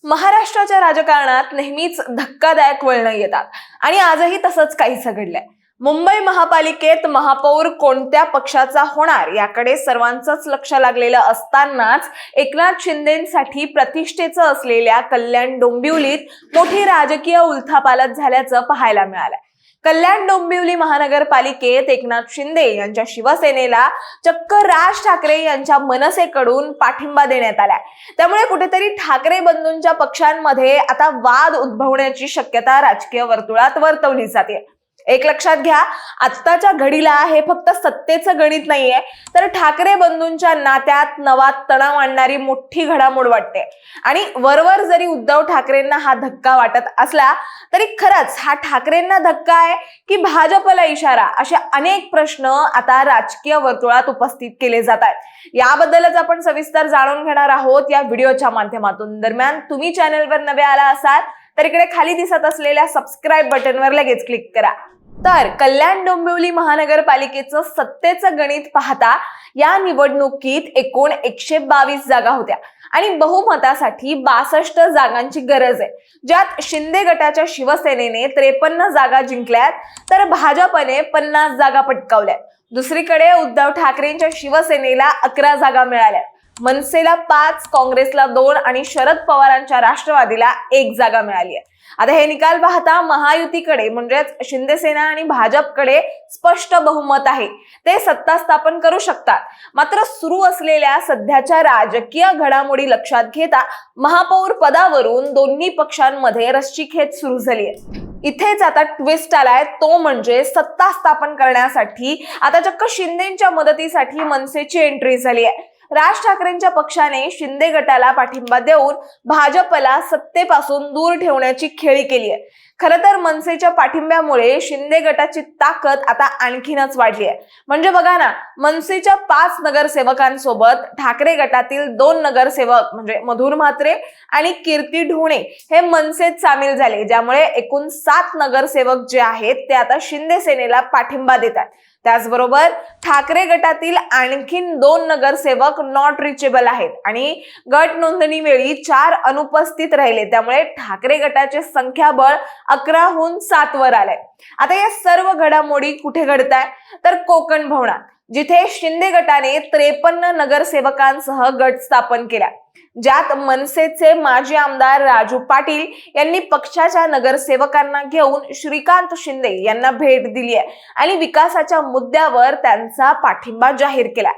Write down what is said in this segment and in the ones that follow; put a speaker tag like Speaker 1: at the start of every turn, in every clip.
Speaker 1: महाराष्ट्राच्या राजकारणात नेहमीच धक्कादायक वळणं येतात आणि आजही तसंच काहीसं घडलंय। मुंबई महापालिकेत महापौर कोणत्या पक्षाचा होणार याकडे सर्वांचंच लक्ष लागलेलं असतानाच एकनाथ शिंदेंसाठी प्रतिष्ठेचं असलेल्या कल्याण डोंबिवलीत मोठी राजकीय उलथापालथ झाल्याचं पाहायला मिळालंय। कल्याण डोंबिवली महानगरपालिकेत एकनाथ शिंदे यांच्या शिवसेनेला चक्क राज ठाकरे यांच्या मनसेकडून पाठिंबा देण्यात आलाय। त्यामुळे कुठेतरी ठाकरे बंधूंच्या पक्षांमध्ये आता वाद उद्भवण्याची शक्यता राजकीय वर्तुळात वर्तवली जाते। एक लक्षात घ्या, आत्ताच्या घडीला हे फक्त सत्तेचं गणित नाहीये, तर ठाकरे बंधूंच्या नात्यात नवा तणाव आणणारी मोठी घडामोड वाटते। आणि वरवर जरी उद्धव ठाकरेंना हा धक्का वाटत असला तरी खरंच हा ठाकरेंना धक्का आहे की भाजपला इशारा, असे अनेक प्रश्न आता राजकीय वर्तुळात उपस्थित केले जात आहेत। याबद्दलच आपण सविस्तर जाणून घेणार आहोत या व्हिडिओच्या माध्यमातून। दरम्यान तुम्ही चॅनलवर नवे आला असाल तर इकडे खाली दिसत असलेल्या सबस्क्राइब बटनवर लगेच क्लिक करा। तर कल्याण डोंबिवली महानगरपालिकेचं सत्तेचं गणित पाहता या निवडणुकीत एकूण 122 जागा होत्या आणि बहुमतासाठी 62 जागांची गरज आहे, ज्यात शिंदे गटाच्या शिवसेनेने 53 जागा जिंकल्यात तर भाजपने 50 जागा पटकावल्यात। दुसरीकडे उद्धव ठाकरेंच्या शिवसेनेला 11 जागा मिळाल्या, मनसेला 5, काँग्रेसला 2 आणि शरद पवारांच्या राष्ट्रवादीला 1 जागा मिळाली आहे। आता हे निकाल पाहता महायुतीकडे म्हणजेच शिंदेसेना आणि भाजपकडे स्पष्ट बहुमत आहे, ते सत्ता स्थापन करू शकतात। मात्र सुरू असलेल्या सध्याच्या राजकीय घडामोडी लक्षात घेता महापौर पदावरून दोन्ही पक्षांमध्ये रस्सीखेच सुरू झाली आहे। इथेच आता ट्विस्ट आलाय, तो म्हणजे सत्ता स्थापन करण्यासाठी आता चक्क शिंदेच्या मदतीसाठी मनसेची एंट्री झाली आहे। राज ठाकरेंच्या पक्षाने शिंदे गटाला पाठिंबा देऊन भाजपला सत्तेपासून दूर ठेवण्याची खेळी केली आहे। खरं तर मनसेच्या पाठिंब्यामुळे शिंदे गटाची ताकद आता आणखीनच वाढली आहे। म्हणजे बघा ना, मनसेच्या 5 नगरसेवकांसोबत ठाकरे गटातील 2 नगरसेवक म्हणजे मधुर म्हात्रे आणि कीर्ती ढोणे हे मनसेत सामील झाले, ज्यामुळे एकूण 7 नगरसेवक जे आहेत ते आता शिंदे सेनेला पाठिंबा देतात। त्याचबरोबर ठाकरे गटातील आणखीन 2 नगरसेवक नॉट रिचेबल आहेत आणि गट नोंदणी वेळी 4 अनुपस्थित राहिले, त्यामुळे ठाकरे गटाचे संख्याबळ 11 हून 7 वर आले। आता या सर्व घडामोडी कुठे घडताय तर कोकण भवनात, जिथे शिंदे गटाने 53 नगरसेवकांसह गट स्थापन केला, ज्यात मनसेचे माजी आमदार राजू पाटील यांनी पक्षाच्या नगरसेवकांना घेऊन श्रीकांत शिंदे यांना भेट दिली आहे आणि विकासाच्या मुद्द्यावर त्यांचा पाठिंबा जाहीर केला।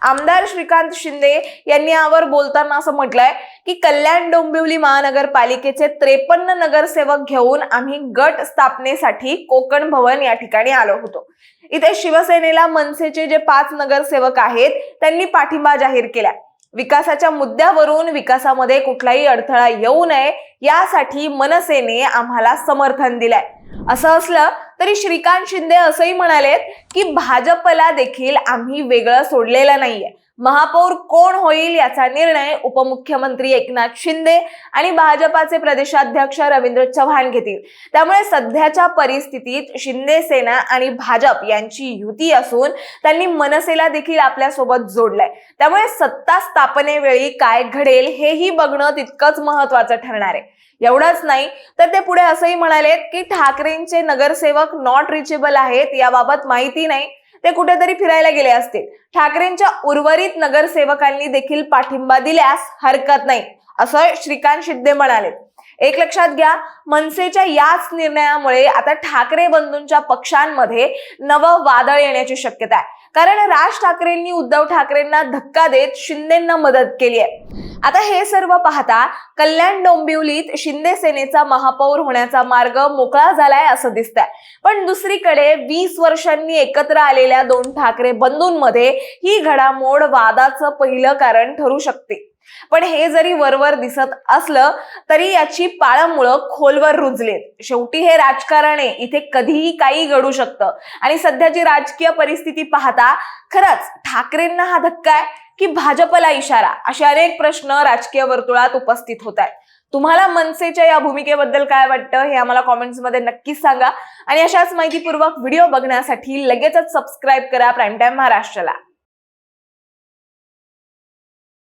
Speaker 1: आमदार श्रीकांत शिंदे यांनी यावर बोलताना असं म्हटलंय की कल्याण डोंबिवली महानगरपालिकेचे 53 नगरसेवक घेऊन आम्ही गट स्थापनेसाठी कोकण भवन या ठिकाणी आलो होतो। इथे शिवसेनेला मनसेचे जे 5 नगरसेवक आहेत त्यांनी पाठिंबा जाहीर केला। विकासाच्या मुद्द्यावरून विकासामध्ये कुठलाही अडथळा येऊ नये यासाठी मनसेने आम्हाला समर्थन दिलंय। असं असलं तरी श्रीकांत शिंदे असंही म्हणालेत की भाजपला देखील आम्ही वेगळं सोडलेलं नाहीये। महापौर कोण होईल याचा निर्णय उपमुख्यमंत्री एकनाथ शिंदे आणि भाजपाचे प्रदेशाध्यक्ष रवींद्र चव्हाण घेतील। त्यामुळे सध्याच्या परिस्थितीत शिंदे सेना आणि भाजप यांची युती असून त्यांनी मनसेला देखील आपल्या सोबत जोडलंय। त्यामुळे सत्ता स्थापनेवेळी काय घडेल हेही बघणं तितकंच महत्त्वाचं ठरणार आहे। एवढंच नाही तर ते पुढे असंही म्हणालेत की ठाकरेंचे नगरसेवक नॉट रिचेबल आहेत, याबाबत माहिती नाही, ते कुठेतरी फिरायला गेले असतील। ठाकरेंच्या उर्वरित नगरसेवकांनी देखील पाठिंबा दिल्यास हरकत नाही, असं श्रीकांत शिंदे म्हणाले। एक लक्षात घ्या, मनसेच्या याच निर्णयामुळे आता ठाकरे बंधूंच्या पक्षांमध्ये नवं वादळ येण्याची शक्यता आहे, कारण राज ठाकरेंनी उद्धव ठाकरेंना धक्का देत शिंदेंना मदत केली आहे। आता हे सर्व पाहता कल्याण डोंबिवलीत शिंदे सेनेचा महापौर होण्याचा मार्ग मोकळा झालाय असं दिसतंय। पण दुसरीकडे 20 वर्षांनी एकत्र आलेल्या 2 ठाकरे बंधूंमध्ये ही घडामोड वादाचं पहिलं कारण ठरू शकते। पण हे जरी वरवर दिसत असलं तरी याची पाळंमुळं खोलवर रुजलेत। शेवटी हे राजकारण आहे, इथे कधीही काही घडू शकतं आणि सध्याची राजकीय परिस्थिती पाहता खरंच ठाकरेंना हा धक्का आहे की भाजपला इशारा, असे अनेक प्रश्न राजकीय वर्तुळात उपस्थित होत आहेत। तुम्हाला मनसेच्या या भूमिकेबद्दल काय वाटतं हे आम्हाला कमेंट्स मध्ये नक्कीच सांगा आणि अशाच माहितीपूर्वक व्हिडिओ बघण्यासाठी लगेचच सबस्क्राइब करा प्राईम टाइम महाराष्ट्राला।